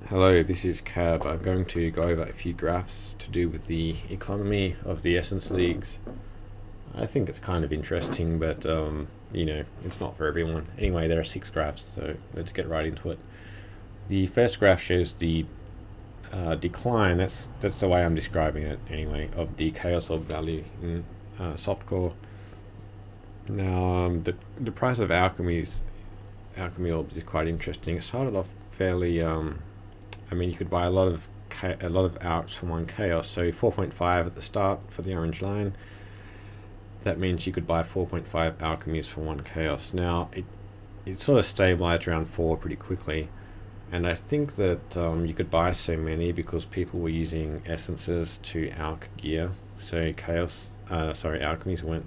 Hello, this is Cab. I'm going to go over a few graphs to do with the economy of the Essence Leagues. I think it's kind of interesting, but it's not for everyone. Anyway, there are 6 graphs, so let's get right into it. The first graph shows the decline. That's the way I'm describing it anyway, of the chaos orb value in softcore. Now, the price of alchemy orbs is quite interesting. It started off fairly. You could buy a lot of alchs for 1 chaos, so 4.5 at the start for the orange line. That means you could buy 4.5 alchemies for 1 chaos. Now it sort of stabilized around 4 pretty quickly, and I think that you could buy so many because people were using essences to alch gear, so alchemies weren't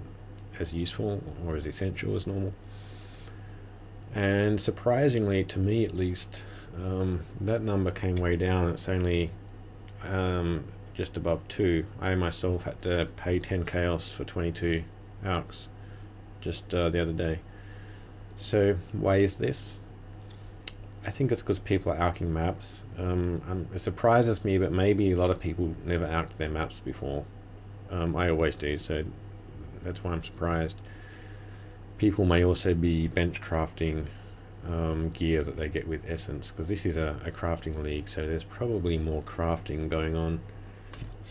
as useful or as essential as normal. And surprisingly, to me at least, that number came way down. It's only just above 2. I myself had to pay 10 chaos for 22 alchs just the other day. So why is this? I think it's because people are alching maps. It surprises me, but maybe a lot of people never alched their maps before. I always do, so that's why I'm surprised. People may also be bench crafting gear that they get with essence, because this is a crafting league, so there's probably more crafting going on.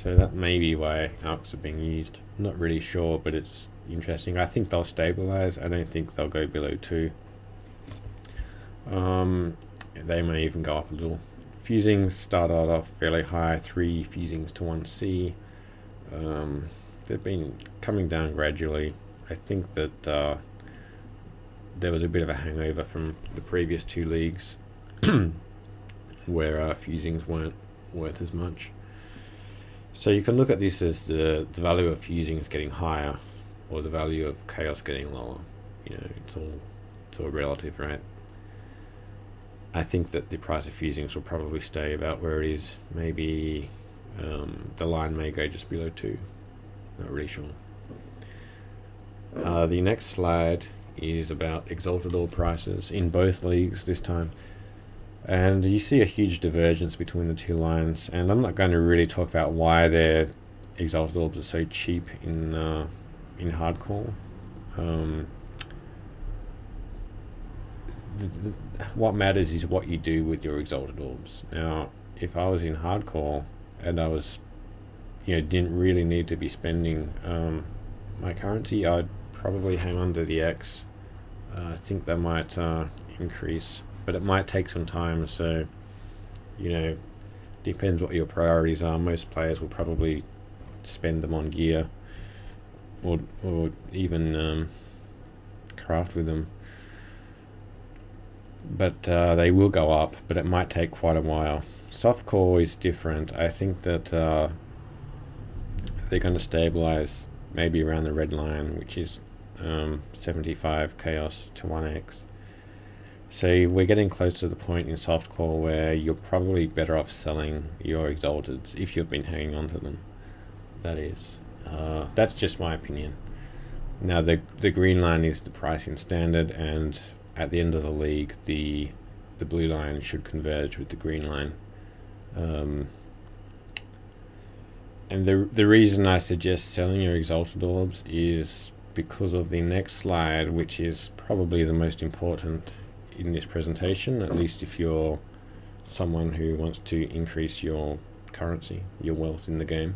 So that may be why alchs are being used. I'm not really sure, but it's interesting. I think they'll stabilize. I don't think they'll go below 2. They may even go up a little. Fusings started off fairly high, 3 fusings to 1 C. They've been coming down gradually. I think that there was a bit of a hangover from the previous 2 leagues where fusings weren't worth as much. So you can look at this as the value of fusings getting higher, or the value of chaos getting lower. It's all relative, right? I think that the price of fusings will probably stay about where it is. Maybe the line may go just below 2. Not really sure. The next slide is about exalted orb prices in both leagues this time, and you see a huge divergence between the 2 lines, and I'm not going to really talk about why their exalted orbs are so cheap in hardcore. What matters is what you do with your exalted orbs. Now, if I was in hardcore and I was didn't really need to be spending my currency, I'd probably hang on to the X. I think that might increase, but it might take some time, so depends what your priorities are. Most players will probably spend them on gear or even craft with them, but they will go up, but it might take quite a while. Softcore is different. I think that they're going to stabilize maybe around the red line, which is 75 chaos to 1x. So we're getting close to the point in softcore where you're probably better off selling your exalteds if you've been hanging on to them. That is, that's just my opinion. Now the green line is the price in standard, and at the end of the league the blue line should converge with the green line. And the reason I suggest selling your exalted orbs is because of the next slide, which is probably the most important in this presentation, at least if you're someone who wants to increase your currency, your wealth in the game.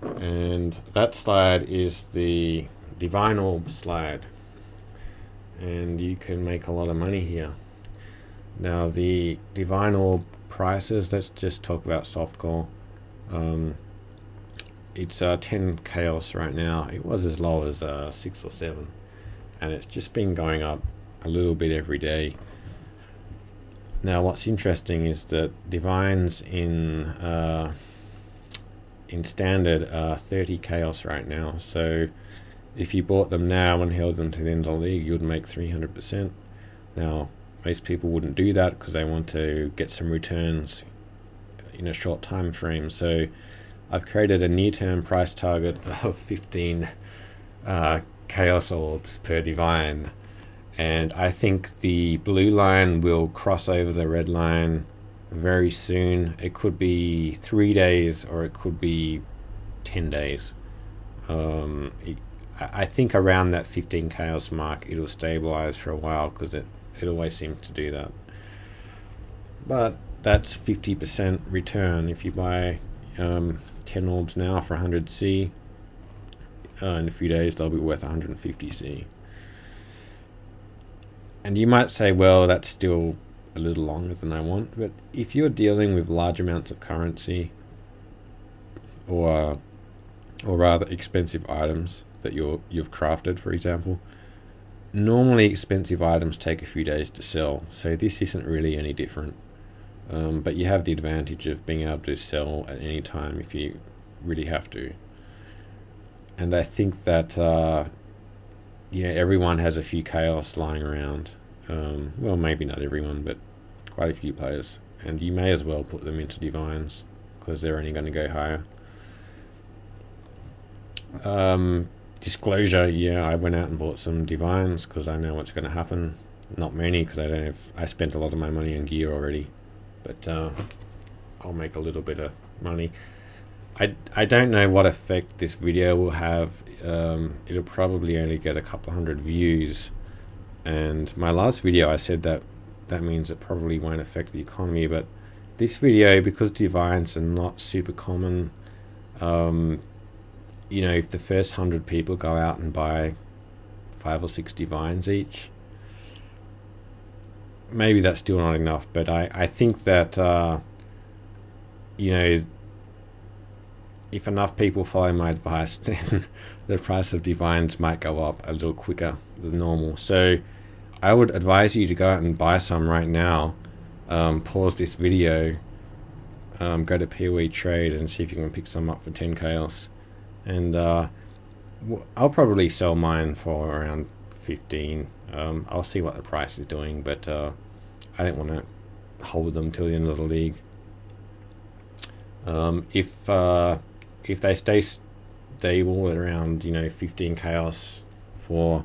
And that slide is the divine orb slide, and you can make a lot of money here. Now the divine orb prices, let's just talk about softcore. It's 10 chaos right now. It was as low as 6 or 7, and it's just been going up a little bit every day. Now what's interesting is that divines in standard are 30 chaos right now, so if you bought them now and held them to the end of the league, you'd make 300%. Now most people wouldn't do that because they want to get some returns in a short time frame, so I've created a near-term price target of 15 chaos orbs per divine, and I think the blue line will cross over the red line very soon. It could be 3 days or it could be 10 days. I think around that 15 chaos mark it'll stabilize for a while, because it always seems to do that. But that's 50% return. If you buy 10 orbs now for 100C, in a few days they'll be worth 150C. And you might say, well, that's still a little longer than I want, but if you're dealing with large amounts of currency, or rather expensive items that you've crafted, for example, normally expensive items take a few days to sell, so this isn't really any different. But you have the advantage of being able to sell at any time if you really have to. And I think that everyone has a few chaos lying around. Well, maybe not everyone, but quite a few players. And you may as well put them into divines, because they're only going to go higher. Disclosure, yeah, I went out and bought some divines because I know what's going to happen. Not many, because I spent a lot of my money on gear already, but I'll make a little bit of money. I don't know what effect this video will have. It'll probably only get a couple hundred views, and my last video I said that means it probably won't affect the economy, but this video, because divines are not super common, if the first 100 people go out and buy 5 or 6 divines each, maybe that's still not enough, but I think that if enough people follow my advice, then the price of divines might go up a little quicker than normal. So I would advise you to go out and buy some right now. Pause this video, go to PoE Trade and see if you can pick some up for 10 chaos. And I'll probably sell mine for around 15. I'll see what the price is doing, but I don't want to hold them till the end of the league. If they stay stable at around 15 chaos for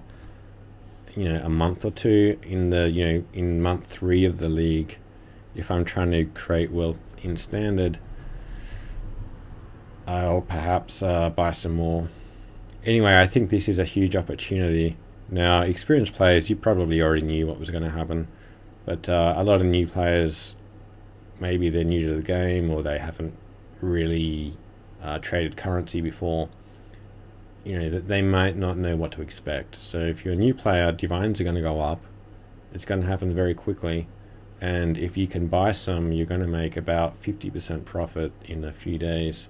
a month or two in the in month 3 of the league, if I'm trying to create wealth in standard, I'll perhaps buy some more. Anyway, I think this is a huge opportunity. Now, experienced players, you probably already knew what was going to happen, but a lot of new players, maybe they're new to the game, or they haven't really traded currency before. That they might not know what to expect. So if you're a new player, divines are going to go up. It's going to happen very quickly, and if you can buy some, you're going to make about 50% profit in a few days,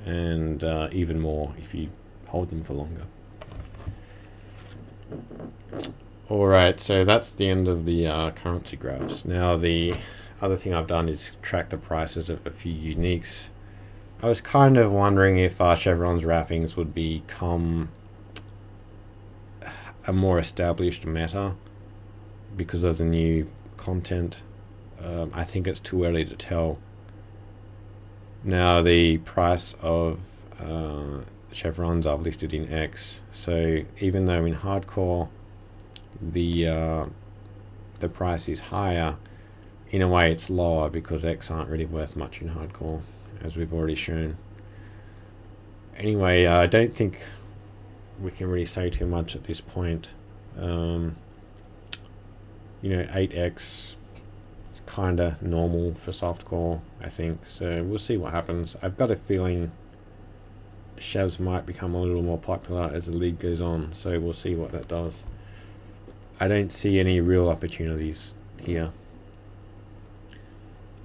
and even more if you hold them for longer. Alright, so that's the end of the currency graphs. Now the other thing I've done is track the prices of a few uniques. I was kind of wondering if chevrons wrappings would become a more established meta because of the new content. I think it's too early to tell. Now the price of chevrons I've listed in X, so even though in hardcore the price is higher, in a way it's lower because X aren't really worth much in hardcore, as we've already shown. Anyway, I don't think we can really say too much at this point. 8x, it's kinda normal for softcore, I think, so we'll see what happens. I've got a feeling chevs might become a little more popular as the league goes on, so we'll see what that does. I don't see any real opportunities here.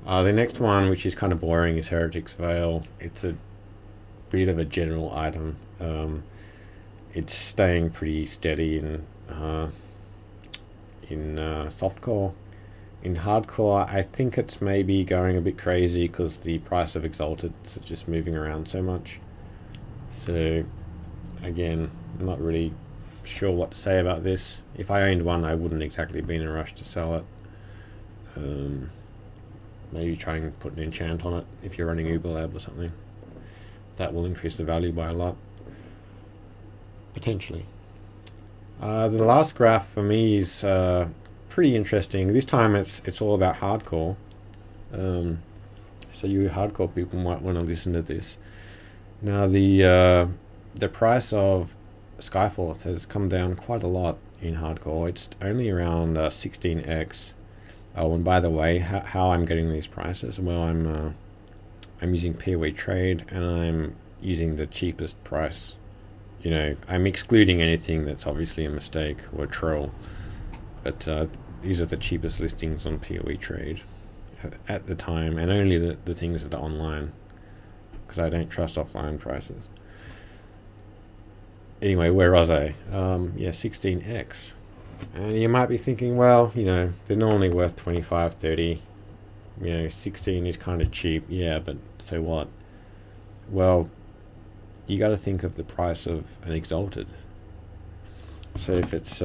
The next one, which is kind of boring, is Heretics Veil. It's a bit of a general item. It's staying pretty steady in softcore. In hardcore, I think it's maybe going a bit crazy because the price of exalted is just moving around so much. So again, I'm not really sure what to say about this. If I owned one, I wouldn't exactly be in a rush to sell it. Maybe try and put an enchant on it if you're running Uber Lab or something. That will increase the value by a lot, potentially. The last graph for me is pretty interesting. This time it's all about hardcore. So you hardcore people might want to listen to this. Now the price of Skyforth has come down quite a lot in hardcore. It's only around 16x. Oh, and by the way, how I'm getting these prices? Well, I'm using PoE trade, and I'm using the cheapest price. You know, I'm excluding anything that's obviously a mistake or a troll, but these are the cheapest listings on PoE trade at the time, and only the things that are online, because I don't trust offline prices. Anyway, where was I? Yeah, 16x. And you might be thinking, well, you know, they're normally worth 25, 30. You know, 16 is kind of cheap. Yeah, but so what? Well, you got to think of the price of an exalted. So if it's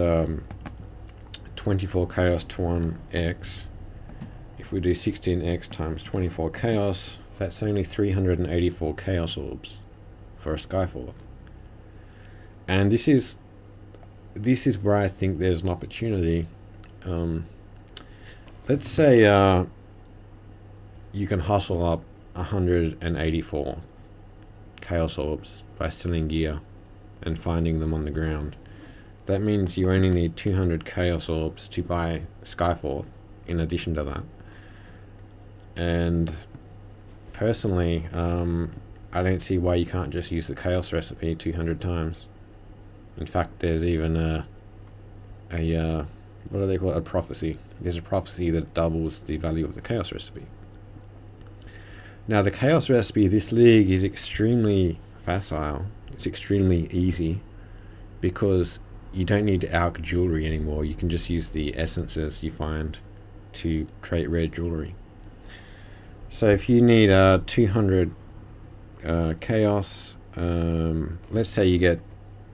24 chaos to 1x, if we do 16x times 24 chaos, that's only 384 chaos orbs for a Skyforth. And this is where I think there's an opportunity. Let's say you can hustle up 184 chaos orbs by selling gear and finding them on the ground. That means you only need 200 chaos orbs to buy Skyforth in addition to that. And personally, I don't see why you can't just use the chaos recipe 200 times. In fact, there's even a what do they call it? A prophecy. There's a prophecy that doubles the value of the chaos recipe. Now, the chaos recipe, this league is extremely facile. It's extremely easy because you don't need to alch jewelry anymore. You can just use the essences you find to create rare jewelry. So if you need 200 chaos, let's say you get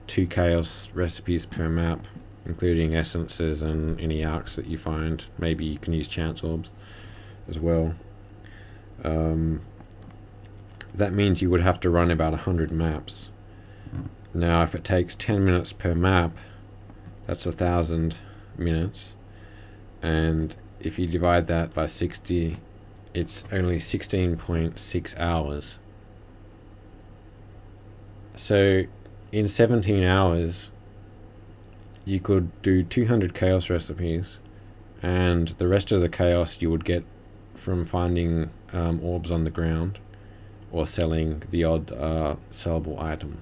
2 chaos recipes per map, including essences and any alchs that you find. Maybe you can use chance orbs as well. That means you would have to run about 100 maps. Now, if it takes 10 minutes per map, that's 1,000 minutes, and if you divide that by 60, it's only 16.6 hours. So in 17 hours you could do 200 chaos recipes, and the rest of the chaos you would get from finding orbs on the ground or selling the odd sellable item,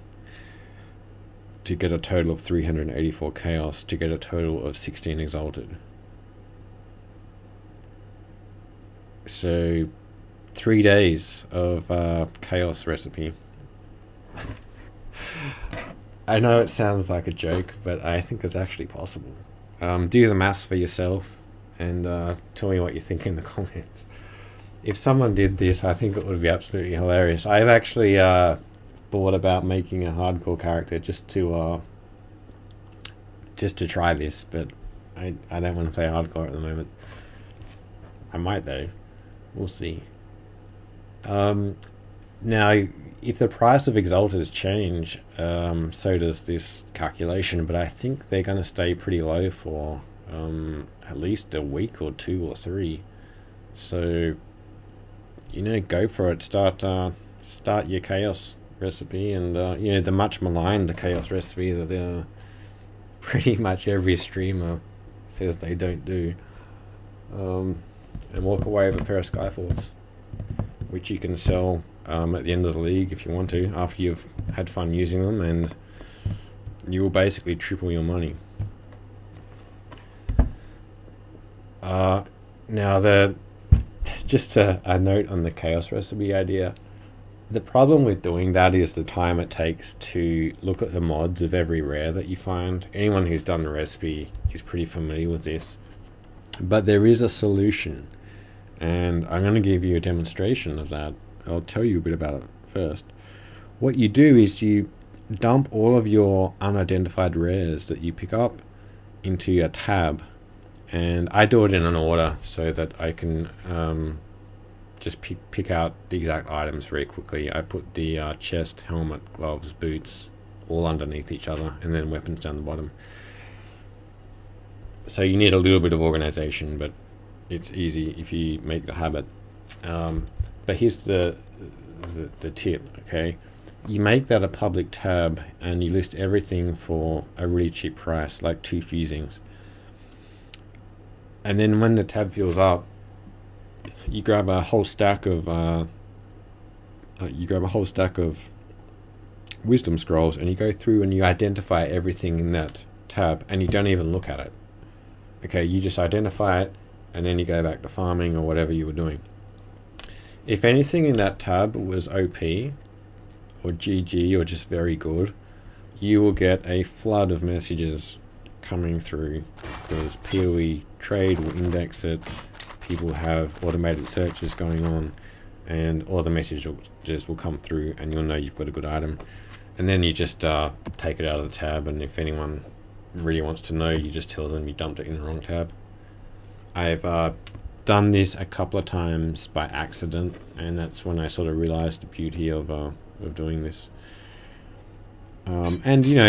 to get a total of 384 chaos, to get a total of 16 exalted. So 3 days of chaos recipe. I know it sounds like a joke, but I think it's actually possible. Do the maths for yourself and tell me what you think in the comments. If someone did this, I think it would be absolutely hilarious. I've actually thought about making a hardcore character just to try this, but I don't want to play hardcore at the moment. I might though. We'll see. Now, if the price of exalters change, so does this calculation, but I think they're going to stay pretty low for at least a week or 2 or 3. So, you know, go for it. Start your chaos recipe, and you know, the much maligned the chaos recipe that pretty much every streamer says they don't do, and walk away with a pair of Skyforths, which you can sell at the end of the league if you want to, after you've had fun using them, and you will basically triple your money. Now, just a note on the chaos recipe idea. The problem with doing that is the time it takes to look at the mods of every rare that you find. Anyone who's done the recipe is pretty familiar with this, but there is a solution, and I'm going to give you a demonstration of that. I'll tell you a bit about it first. What you do is you dump all of your unidentified rares that you pick up into a tab, and I do it in an order so that I can just pick out the exact items very quickly. I put the chest, helmet, gloves, boots all underneath each other, and then weapons down the bottom. So you need a little bit of organization, but it's easy if you make the habit. But here's the tip, okay? You make that a public tab and you list everything for a really cheap price, like 2 fusings. And then when the tab fills up, you grab a whole stack of wisdom scrolls, and you go through and you identify everything in that tab, and you don't even look at it. Okay, you just identify it, and then you go back to farming or whatever you were doing. If anything in that tab was OP or GG or just very good, you will get a flood of messages coming through, because PoE trade will index it, people have automated searches going on, and all the messages will come through, and you'll know you've got a good item. And then you just take it out of the tab, and if anyone really wants to know, you just tell them you dumped it in the wrong tab. I've done this a couple of times by accident, and that's when I sort of realized the beauty of doing this. And you know,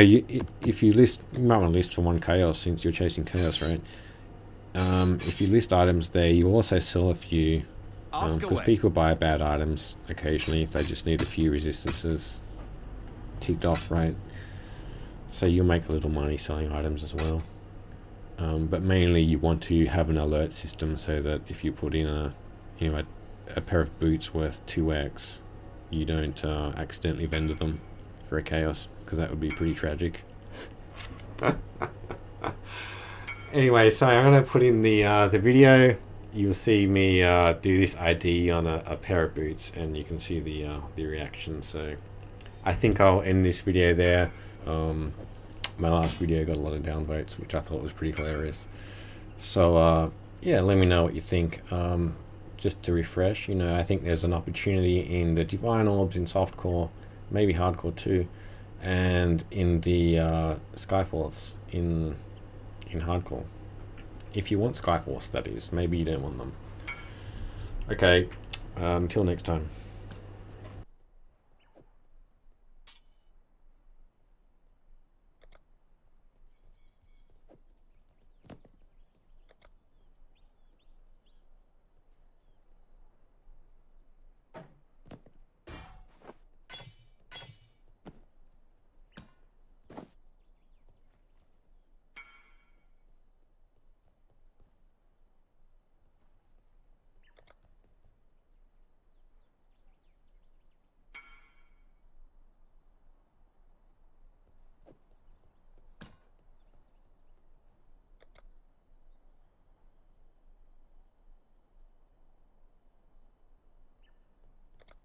if you list, you might want to list for 1 chaos, since you're chasing chaos, right? If you list items there, you also sell a few, because people buy bad items occasionally if they just need a few resistances ticked off, right? So you'll make a little money selling items as well. But mainly you want to have an alert system, so that if you put in a pair of boots worth 2x, you don't accidentally vendor them for a chaos, because that would be pretty tragic. Anyway, so I'm going to put in the video. You'll see me do this ID on a pair of boots, and you can see the reaction. So I think I'll end this video there. My last video got a lot of downvotes, which I thought was pretty hilarious. So yeah, let me know what you think. Just to refresh, I think there's an opportunity in the divine orbs in softcore, maybe hardcore too, and in the Skyforce in hardcore. If you want Skyforce, that is. Maybe you don't want them. Okay, until next time.